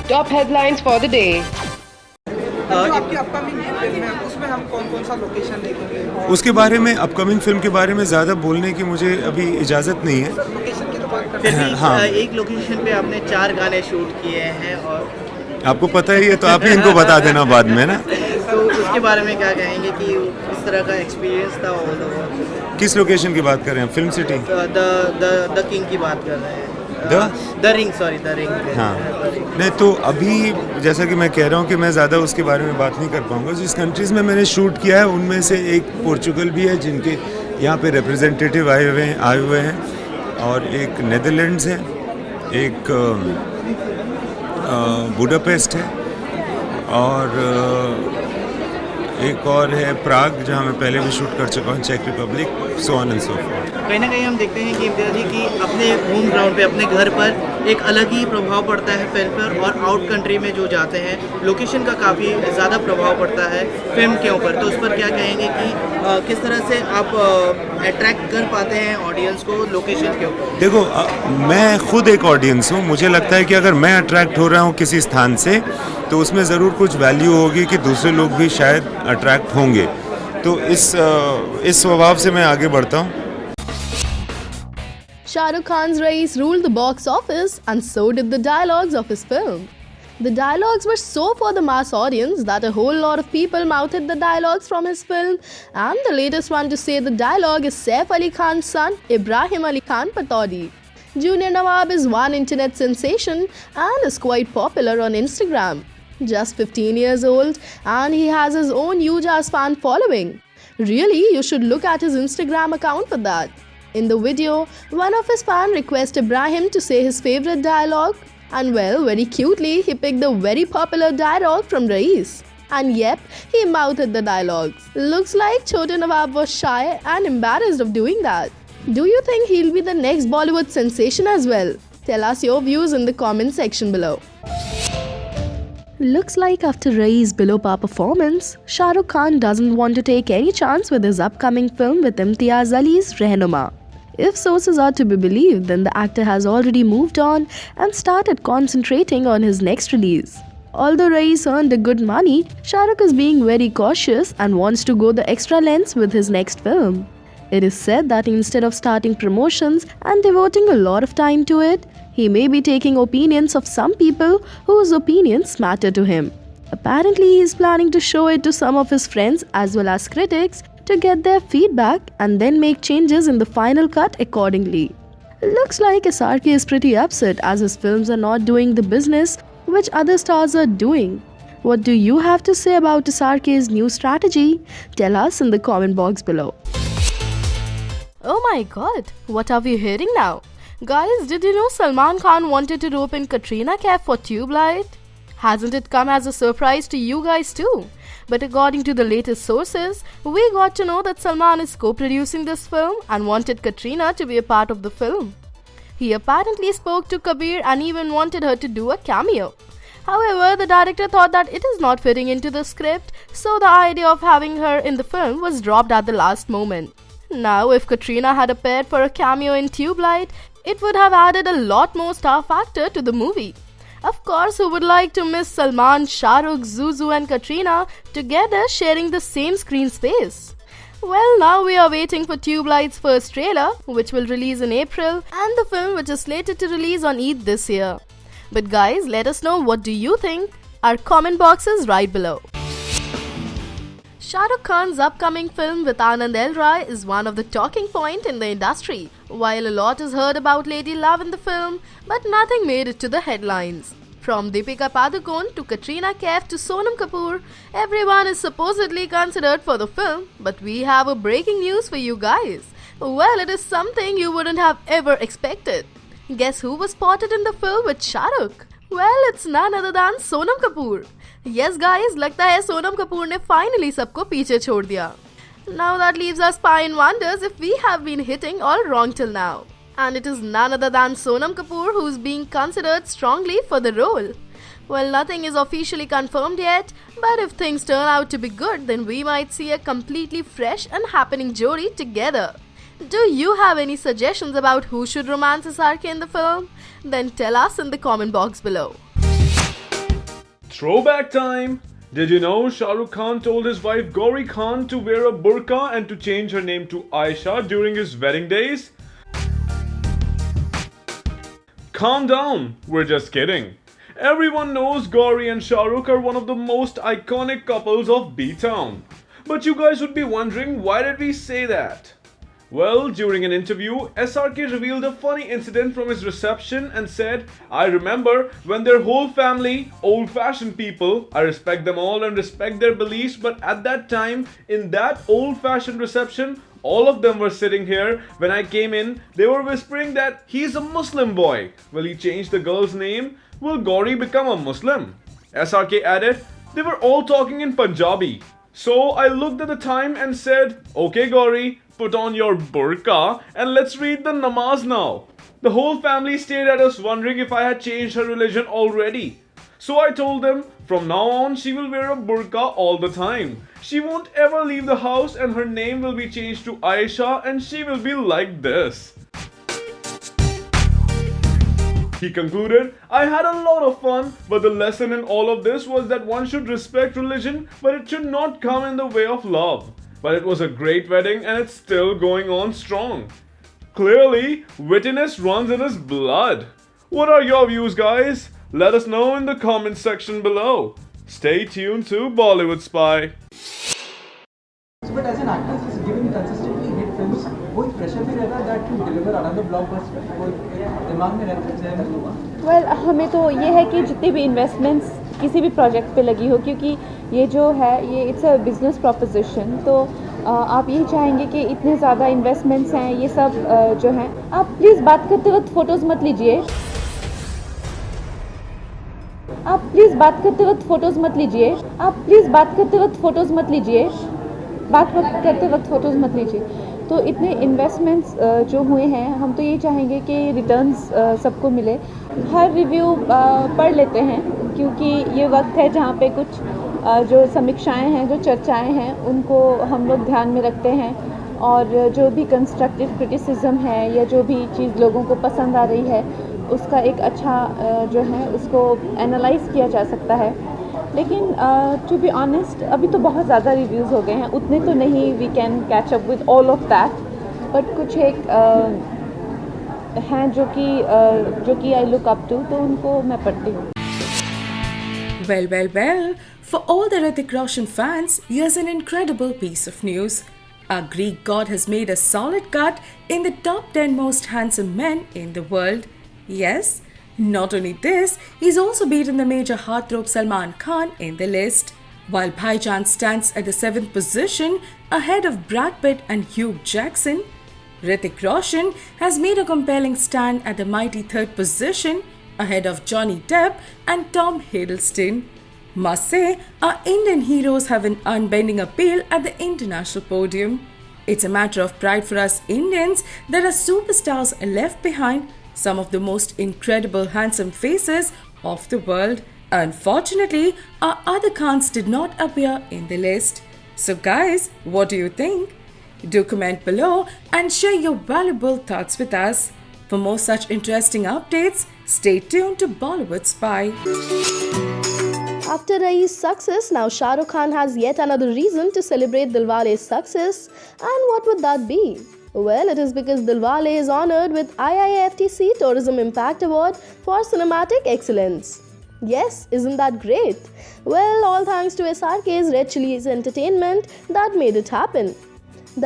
top headlines for the day. जो आपकी upcoming film है उसमें हम कौन कौन सा लोकेशन देखेंगे और उसके बारे में, अपकमिंग फिल्म के बारे में ज़्यादा बोलने की मुझे अभी इजाज़त नहीं है। लोकेशन की तो बात करते फिर भी हाँ। एक लोकेशन पे आपने 4 गाने शूट किए हैं और आपको पता ही है तो आप ही इनको बता देना बाद में ना। तो उसके बारे में क्या कहेंगे कि इस तरह का एक्सपीरियंस था ऑल ओवर? किस लोकेशन की बात कर रहे हैं? Film city? द किंग की बात कर रहे हैं। The ring, sorry the ring. हाँ, नहीं तो अभी जैसा कि मैं कह रहा हूँ कि मैं ज़्यादा उसके बारे में बात नहीं कर पाऊँगा। जिस कंट्रीज़ में मैंने शूट किया है उनमें से एक पोर्चुगल भी है जिनके यहाँ पे रिप्रेजेंटेटिव आए हुए हैं और एक नेदरलैंड्स है, एक बुडापेस्ट है और एक और है प्राग जहाँ मैं पहले भी शूट कर चुका हूँ, चेक Republic, so on and so forth. कहीं ना कहीं हम देखते हैं कि इम्तियाज जी की अपने होम ग्राउंड पे, अपने घर पर एक अलग ही प्रभाव पड़ता है फिल्म पर, और आउट कंट्री में जो जाते हैं लोकेशन का काफ़ी ज़्यादा प्रभाव पड़ता है फिल्म के ऊपर। तो उस पर क्या कहेंगे कि किस तरह से आप अट्रैक्ट कर पाते हैं ऑडियंस को लोकेशन के ऊपर? देखो मैं खुद एक ऑडियंस हूँ। मुझे लगता है कि अगर मैं अट्रैक्ट हो रहा हूँ किसी स्थान से तो उसमें ज़रूर कुछ वैल्यू होगी कि दूसरे लोग भी शायद अट्रैक्ट होंगे। तो इस स्वभाव से मैं आगे बढ़ता हूँ। Shah Rukh Khan's Raees ruled the box office, and so did the dialogues of his film. The dialogues were so for the mass audience that a whole lot of people mouthed the dialogues from his film, and the latest one to say the dialogue is Saif Ali Khan's son, Ibrahim Ali Khan Pataudi. Junior Nawab is one internet sensation and is quite popular on Instagram. Just 15 years old, and he has his own huge ass fan following. Really, you should look at his Instagram account for that. In the video, one of his fans requests Ibrahim to say his favorite dialogue, and well, very cutely, he picked the very popular dialogue from Raees. And yep, he mouthed the dialogues. Looks like Chota Nawab was shy and embarrassed of doing that. Do you think he'll be the next Bollywood sensation as well? Tell us your views in the comment section below. Looks like after Raees' below par performance, Shah Rukh Khan doesn't want to take any chance with his upcoming film with Imtiaz Ali's Rehnuma. If sources are to be believed, then the actor has already moved on and started concentrating on his next release. Although Raees earned a good money, Shah Rukh is being very cautious and wants to go the extra lengths with his next film. It is said that instead of starting promotions and devoting a lot of time to it, he may be taking opinions of some people whose opinions matter to him. Apparently, he is planning to show it to some of his friends as well as critics to get their feedback and then make changes in the final cut accordingly. Looks like SRK is pretty upset as his films are not doing the business which other stars are doing. What do you have to say about SRK's new strategy? Tell us in the comment box below. Oh my god, what are we hearing now? Guys, did you know Salman Khan wanted to rope in Katrina Kaif for Tube Light? Hasn't it come as a surprise to you guys too? But according to the latest sources, we got to know that Salman is co-producing this film and wanted Katrina to be a part of the film. He apparently spoke to Kabir and even wanted her to do a cameo. However, the director thought that it is not fitting into the script, so the idea of having her in the film was dropped at the last moment. Now, if Katrina had appeared for a cameo in Tube Light, it would have added a lot more star factor to the movie. Of course, who would like to miss Salman, Shah Rukh, Zuzu and Katrina together sharing the same screen space? Well, now we are waiting for Tube Light's first trailer, which will release in April, and the film which is slated to release on Eid this year. But guys, let us know what do you think. Our comment box is right below. Shah Rukh Khan's upcoming film with Anand L. Rai is one of the talking points in the industry. While a lot is heard about Lady Love in the film, but nothing made it to the headlines. From Deepika Padukone to Katrina Kaif to Sonam Kapoor, everyone is supposedly considered for the film, but we have a breaking news for you guys. Well, it is something you wouldn't have ever expected. Guess who was spotted in the film with Shah Rukh? Well, it's none other than Sonam Kapoor. Yes guys, लगता है सोनम कपूर ने finally सबको पीछे छोड़ दिया. Now that leaves us spine wonders if we have been hitting all wrong till now. And it is none other than Sonam Kapoor who's being considered strongly for the role. Well, nothing is officially confirmed yet, but if things turn out to be good, then we might see a completely fresh and happening Jodi together. Do you have any suggestions about who should romance SRK in the film? Then tell us in the comment box below. Throwback time! Did you know Shah Rukh Khan told his wife Gauri Khan to wear a burqa and to change her name to Aisha during his wedding days? Calm down, we're just kidding. Everyone knows Gauri and Shah Rukh are one of the most iconic couples of B-Town. But you guys would be wondering, why did we say that? Well, during an interview, SRK revealed a funny incident from his reception and said, "I remember when their whole family, old-fashioned people, I respect them all and respect their beliefs, but at that time, in that old-fashioned reception, all of them were sitting here. When I came in, they were whispering that he's a Muslim boy. Will he change the girl's name? Will Gauri become a Muslim?" SRK added, "They were all talking in Punjabi. So I looked at the time and said, okay Gauri, put on your burqa and let's read the namaz now." The whole family stared at us wondering if I had changed her religion already. So I told them, from now on she will wear a burqa all the time. She won't ever leave the house and her name will be changed to Aisha and she will be like this. He concluded, "I had a lot of fun, but the lesson in all of this was that one should respect religion, but it should not come in the way of love. But it was a great wedding and it's still going on strong." Clearly, wittiness runs in his blood. What are your views, guys? Let us know in the comment section below. Stay tuned to Bollywood Spy. But as an actor, he's given consistently hit films. कोई pressure भी रहता है that to deliver another blockbuster? कोई दिमाग में रहता है जहन में? वेल हमें तो ये है कि जितनी भी इन्वेस्टमेंट्स किसी भी प्रोजेक्ट पे लगी हो, क्योंकि ये जो है ये इट्स अ बिजनेस प्रोपोजिशन, तो आप यही चाहेंगे कि इतने ज़्यादा इन्वेस्टमेंट्स हैं, ये सब जो हैं, आप प्लीज़ बात करते वक्त फ़ोटोज़ मत लीजिए। आप प्लीज़ बात करते वक्त फ़ोटोज़ मत लीजिए। आप प्लीज़ बात करते वक्त फ़ोटोज़ मत लीजिए। बात करते वक्त फ़ोटोज़ मत लीजिए। तो इतने इन्वेस्टमेंट्स जो हुए हैं, हम तो ये चाहेंगे कि रिटर्न्स सबको मिले। हर रिव्यू पढ़ लेते हैं, क्योंकि ये वक्त है जहाँ पे कुछ जो समीक्षाएं हैं, जो चर्चाएं हैं, उनको हम लोग ध्यान में रखते हैं, और जो भी कंस्ट्रक्टिव क्रिटिसिज्म है या जो भी चीज़ लोगों को पसंद आ रही है, उसका एक अच्छा जो है उसको एनालाइज किया जा सकता है। लेकिन टू बी ऑनेस्ट, अभी तो बहुत ज़्यादा रिव्यूज़ हो गए हैं, उतने तो नहीं we can catch up with all of that, but कुछ एक हैं जो कि आई लुक अप टू, तो उनको मैं पढ़ती हूँ। Well, for all the Hrithik Roshan fans, here's an incredible piece of news. Our Greek god has made a solid cut in the top 10 most handsome men in the world. Yes, not only this, he's also beaten the major heartthrob Salman Khan in the list. While Bhaijan stands at the 7th position ahead of Brad Pitt and Hugh Jackson, Hrithik Roshan has made a compelling stand at the mighty 3rd position ahead of Johnny Depp and Tom Hiddleston. Must say, our Indian heroes have an unbending appeal at the international podium. It's a matter of pride for us Indians that our superstars left behind some of the most incredible handsome faces of the world. Unfortunately, our other Khans did not appear in the list. So guys, what do you think? Do comment below and share your valuable thoughts with us. For more such interesting updates, stay tuned to Bollywood Spy. After Rai's success, now Shah Rukh Khan has yet another reason to celebrate Dilwale's success. And what would that be? Well, it is because Dilwale is honoured with IIFTC Tourism Impact Award for Cinematic Excellence. Yes, isn't that great? Well, all thanks to SRK's Red Chillies Entertainment that made it happen.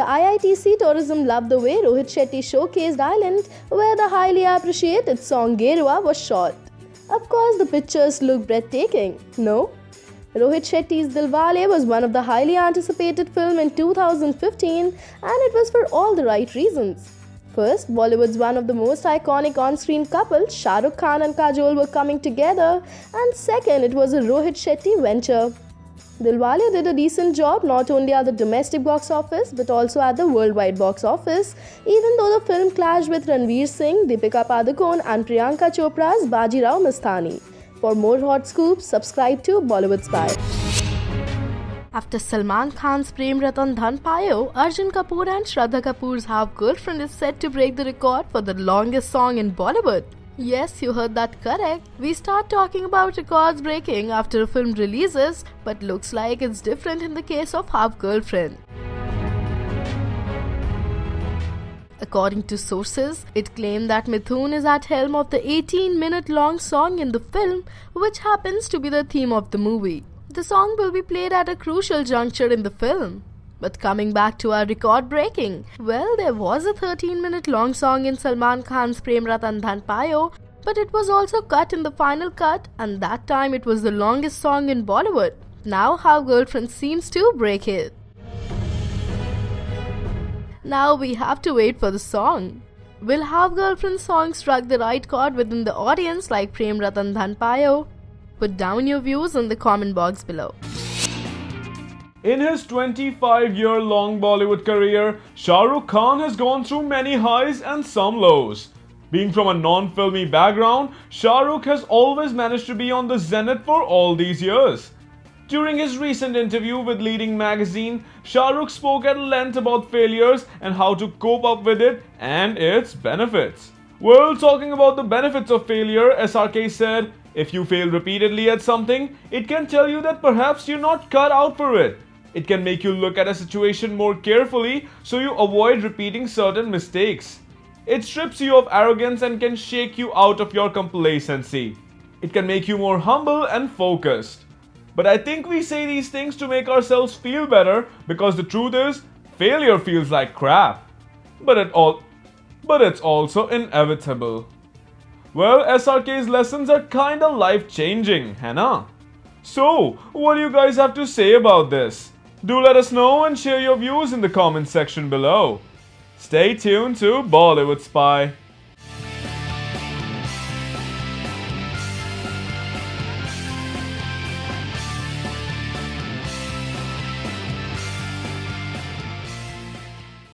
The IITC Tourism loved the way Rohit Shetty showcased Island, where the highly appreciated song Gerua was shot. Of course, the pictures look breathtaking, no? Rohit Shetty's Dilwale was one of the highly anticipated film in 2015, and it was for all the right reasons. First, Bollywood's one of the most iconic on-screen couples, Shah Rukh Khan and Kajol, were coming together, and second, it was a Rohit Shetty venture. Dilwale did a decent job not only at the domestic box office but also at the worldwide box office, even though the film clashed with Ranveer Singh, Deepika Padukone and Priyanka Chopra's Bajirao Mastani. For more hot scoops, subscribe to Bollywood Spy. After Salman Khan's Prem Ratan Dhan Payo, Arjun Kapoor and Shraddha Kapoor's half-girlfriend is set to break the record for the longest song in Bollywood. Yes, you heard that correct. We start talking about records breaking after a film releases, but looks like it's different in the case of Half Girlfriend. According to sources, it claimed that Mithun is at helm of the 18-minute long song in the film, which happens to be the theme of the movie. The song will be played at a crucial juncture in the film. But coming back to our record breaking, well, there was a 13-minute long song in Salman Khan's Prem Ratan Dhan Payo, but it was also cut in the final cut, and that time it was the longest song in Bollywood. Now Half Girlfriend seems to break it. Now we have to wait for the song. Will Half Girlfriend's song struck the right chord within the audience like Prem Ratan Dhan Payo? Put down your views in the comment box below. In his 25-year-long Bollywood career, Shah Rukh Khan has gone through many highs and some lows. Being from a non-filmy background, Shah Rukh has always managed to be on the zenith for all these years. During his recent interview with Leading Magazine, Shah Rukh spoke at length about failures and how to cope up with it and its benefits. Well, talking about the benefits of failure, SRK said, "If you fail repeatedly at something, it can tell you that perhaps you're not cut out for it. It can make you look at a situation more carefully so you avoid repeating certain mistakes. It strips you of arrogance and can shake you out of your complacency. It can make you more humble and focused. But I think we say these things to make ourselves feel better because the truth is, failure feels like crap. But it's also inevitable." Well, SRK's lessons are kinda life-changing, है ना? So, what do you guys have to say about this? Do let us know and share your views in the comment section below. Stay tuned to Bollywood Spy.